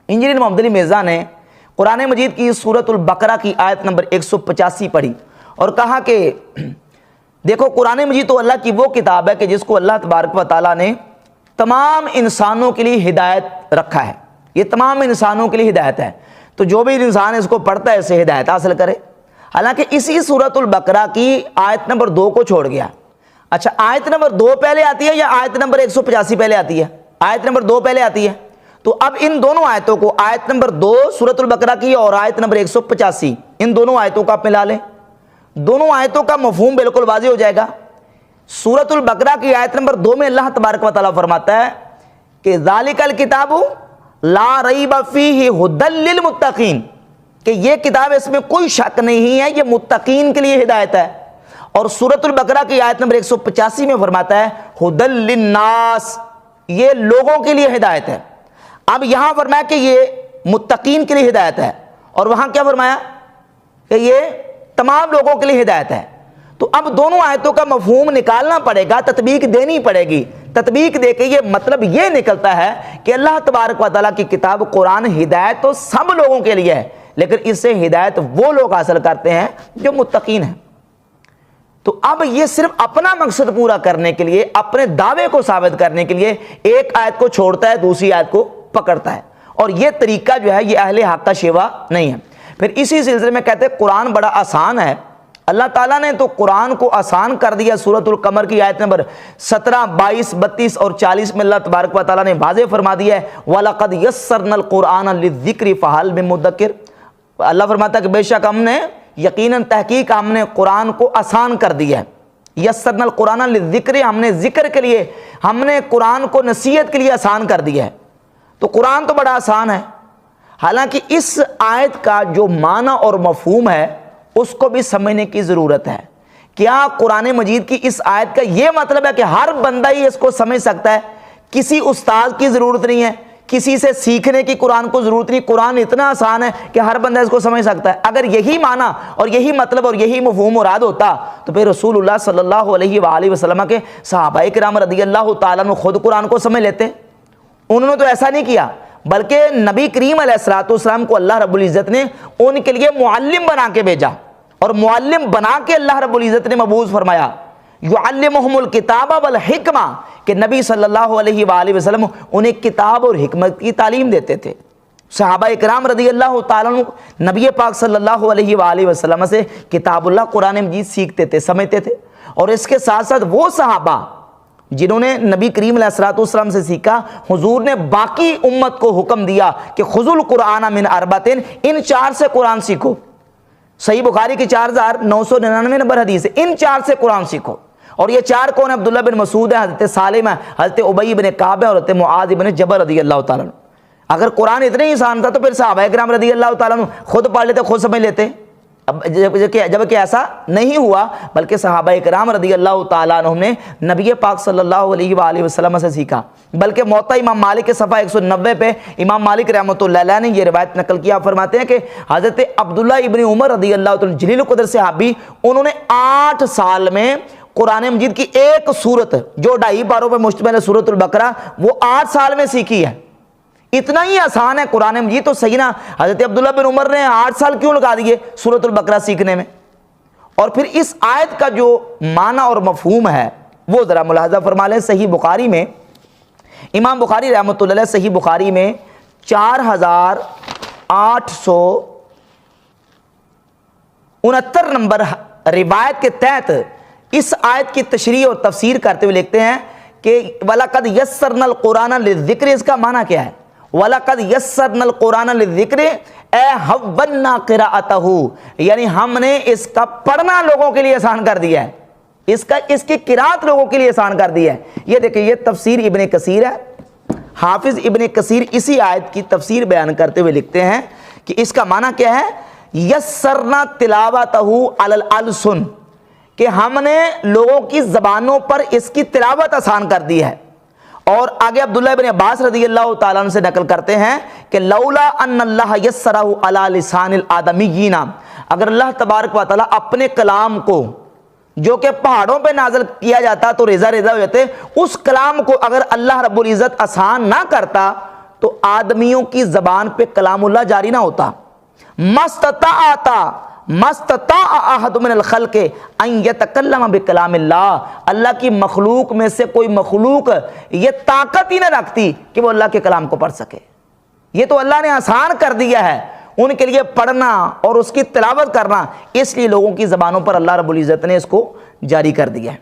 Engineer محمد علی مرزا نے قرآن مجید کی سورۃ البقرہ کی آیت نمبر 185 پڑھی اور کہا کہ دیکھو قرآن مجید تو اللہ کی وہ کتاب ہے کہ جس کو اللہ تبارک و تعالیٰ نے تمام انسانوں کے لیے ہدایت رکھا ہے، یہ تمام انسانوں کے لیے ہدایت ہے، تو جو بھی انسان اس کو پڑھتا ہے اسے ہدایت حاصل کرے۔ حالانکہ اسی سورۃ البقرہ کی آیت نمبر 2 کو چھوڑ گیا۔ اچھا آیت نمبر 2 پہلے آتی ہے یا آیت نمبر 185 پہلے آتی ہے؟ آیت نمبر 2 پہلے آتی ہے۔ تو اب ان دونوں آیتوں کو، آیت نمبر 2 سورۃ البقرہ کی اور آیت نمبر 185، ان دونوں آیتوں کو آپ ملا لیں، دونوں آیتوں کا مفہوم بالکل واضح ہو جائے گا۔ سورۃ البقرہ کی آیت نمبر 2 میں اللہ تبارک و تعالیٰ فرماتا ہے کہ ذالک الکتاب لا ریب فیہ ھدی للمتقین، کہ یہ کتاب اس میں کوئی شک نہیں ہے، یہ متقین کے لیے ہدایت ہے۔ اور سورۃ البقرہ کی آیت نمبر 185 میں فرماتا ہے ھدی للناس، یہ لوگوں کے لیے ہدایت ہے۔ اب یہاں فرمایا کہ یہ متقین کے لیے ہدایت ہے، اور وہاں کیا فرمایا کہ یہ تمام لوگوں کے لیے ہدایت ہے۔ تو اب دونوں آیتوں کا مفہوم نکالنا پڑے گا، تطبیق دینی پڑے گی۔ تطبیق دے کے یہ مطلب یہ نکلتا ہے کہ اللہ تبارک و تعالیٰ کی کتاب قرآن ہدایت تو سب لوگوں کے لیے ہے، لیکن اس سے ہدایت وہ لوگ حاصل کرتے ہیں جو متقین ہیں۔ تو اب یہ صرف اپنا مقصد پورا کرنے کے لیے، اپنے دعوے کو ثابت کرنے کے لیے ایک آیت کو چھوڑتا ہے، دوسری آیت کو پکڑتا ہے، اور یہ طریقہ جو ہے یہ اہل حق کا شیوا نہیں ہے۔ پھر اسی سلسلے میں کہتے ہیں قرآن بڑا آسان ہے۔ اللہ تعالیٰ نے تو قرآن کو آسان کر دیا۔ سورۃ القمر کی آیت نمبر 17، 22، 32 اور 40 میں اللہ تبارک و تعالیٰ نے واضح فرما دیا ہے وَلَقَدْ يَسَّرْنَا الْقُرْآنَ لِلذِّكْرِ فَهَلْ مِن مُدَّكِرٍ۔ اللہ فرماتا ہے کہ بے شک ہم نے یقیناً تحقیق ہم نے قرآن کو آسان کر دیا ہے۔ یسرنا القرآن للذکر، ہم نے ذکر کے لیے، ہم نے قرآن کو نصیحت کے لیے آسان کر دیا ہے۔ تو قرآن تو بڑا آسان ہے، حالانکہ اس آیت کا جو معنی اور مفہوم ہے اس کو بھی سمجھنے کی ضرورت ہے۔ کیا قرآن مجید کی اس آیت کا یہ مطلب ہے کہ ہر بندہ ہی اس کو سمجھ سکتا ہے، کسی استاد کی ضرورت نہیں ہے، کسی سے سیکھنے کی قرآن کو ضرورت نہیں، قرآن اتنا آسان ہے کہ ہر بندہ اس کو سمجھ سکتا ہے؟ اگر یہی معنی اور یہی مطلب اور یہی مفہوم مراد ہوتا تو پھر رسول اللہ صلی اللہ علیہ وآلہ وسلم کے صحابہ کرام رضی اللہ تعالیٰ عنہ خود قرآن کو سمجھ لیتے۔ انہوں نے تو ایسا نہیں کیا، بلکہ نبی کریم علیہ الصلوۃ والسلام کو اللہ رب العزت نے ان کے لیے معلم بنا کے بھیجا، اور معلم بنا کے اللہ رب العزت نے مبعوث فرمایا یعلمہم الکتاب والحکمہ، کہ نبی صلی اللہ علیہ وآلہ وسلم انہیں کتاب اور حکمت کی تعلیم دیتے تھے۔ صحابہ اکرام رضی اللہ تعالیٰ عنہ نبی پاک صلی اللہ علیہ وآلہ وسلم سے کتاب اللہ قرآن مجید سیکھتے تھے، سمجھتے تھے، اور اس کے ساتھ ساتھ وہ صحابہ جنہوں نے نبی کریم علیہ الصلوۃ والسلام سے سیکھا، حضور نے باقی امت کو حکم دیا کہ خذوا القرآن من اربعۃ، ان 4 سے قرآن سیکھو۔ صحیح بخاری کی 4999 نمبر حدیث ہے، ان 4 سے قرآن سیکھو۔ اور یہ 4 کون ہیں؟ عبداللہ بن مسعود ہے، حضرت سالم ہے، حضرت ابی بن کعب ہے، اور حضرت معاذ بن جبل رضی اللہ تعالیٰ عنہ۔ اگر قرآن اتنے ہی آسان تھا تو پھر صحابہ کرام رضی اللہ تعالیٰ عنہ خود پڑھ لیتے، خود سمجھ لیتے۔ اب جبکہ ایسا نہیں ہوا، بلکہ صحابہ کرام رضی اللہ تعالیٰ عنہ نے نبی پاک صلی اللہ علیہ وآلہ وسلم سے سیکھا۔ بلکہ موطا امام مالک کے صفحہ 190 پہ امام مالک رحمۃ اللہ علیہ نے یہ روایت نقل کیا، فرماتے ہیں کہ حضرت عبداللہ ابن عمر رضی اللہ تعالیٰ جلیل القدر صحابی، انہوں نے 8 سال میں قرآن مجید کی ایک سورت جو 2.5 پاروں پہ مشتمل ہے سورۃ البقرہ، وہ 8 سال میں سیکھی ہے۔ اتنا ہی آسان ہے قرآن مجید، تو صحیح نا حضرت عبداللہ بن عمر نے 8 سال کیوں لگا دیے سورۃ البقرہ سیکھنے میں؟ اور پھر اس آیت کا جو معنی اور مفہوم ہے وہ ذرا ملاحظہ فرما لیں۔ صحیح بخاری میں امام بخاری رحمۃ اللہ علیہ صحیح بخاری میں 4869 نمبر روایت کے تحت اس آیت کی تشریح اور تفسیر کرتے ہوئے لکھتے ہیں کہ وَلَقَدْ يَسَّرْنَا الْقُرْآنَ لِلذِّكْرِ، اس کا معنی کیا ہے؟ وَلَقَدْ يَسَّرْنَا الْقُرْآنَ لِلذِّكْرِ اے حَوَّلْنَا قِرَاءَتَهُ، یعنی ہم نے اس کا پڑھنا لوگوں کے لیے آسان کر دیا ہے، اس کی قرات لوگوں کے لیے آسان کر دی ہے۔ یہ دیکھیں، یہ تفسیر ابن کثیر ہے۔ حافظ ابن کثیر اسی آیت کی تفسیر بیان کرتے ہوئے لکھتے ہیں کہ اس کا معنی کیا ہے؟ یسرنا تلاوتہ علی الالسن، کہ ہم نے لوگوں کی زبانوں پر اس کی تلاوت آسان کر دی ہے۔ اور آگے عبداللہ ابن عباس رضی اللہ تعالیٰ عنہ سے نقل کرتے ہیں کہ لولا ان اللہ یسرہ علی لسان الآدمیین، اگر اللہ تبارک و تعالیٰ اپنے کلام کو جو کہ پہاڑوں پہ نازل کیا جاتا تو ریزہ ریزہ ہو جاتے، اس کلام کو اگر اللہ رب العزت آسان نہ کرتا تو آدمیوں کی زبان پہ کلام اللہ جاری نہ ہوتا۔ مستطاع احد من الخلق ان یتکلم بکلام اللہ، اللہ کی مخلوق میں سے کوئی مخلوق یہ طاقت ہی نہ رکھتی کہ وہ اللہ کے کلام کو پڑھ سکے۔ یہ تو اللہ نے آسان کر دیا ہے ان کے لیے پڑھنا اور اس کی تلاوت کرنا، اس لیے لوگوں کی زبانوں پر اللہ رب العزت نے اس کو جاری کر دیا ہے۔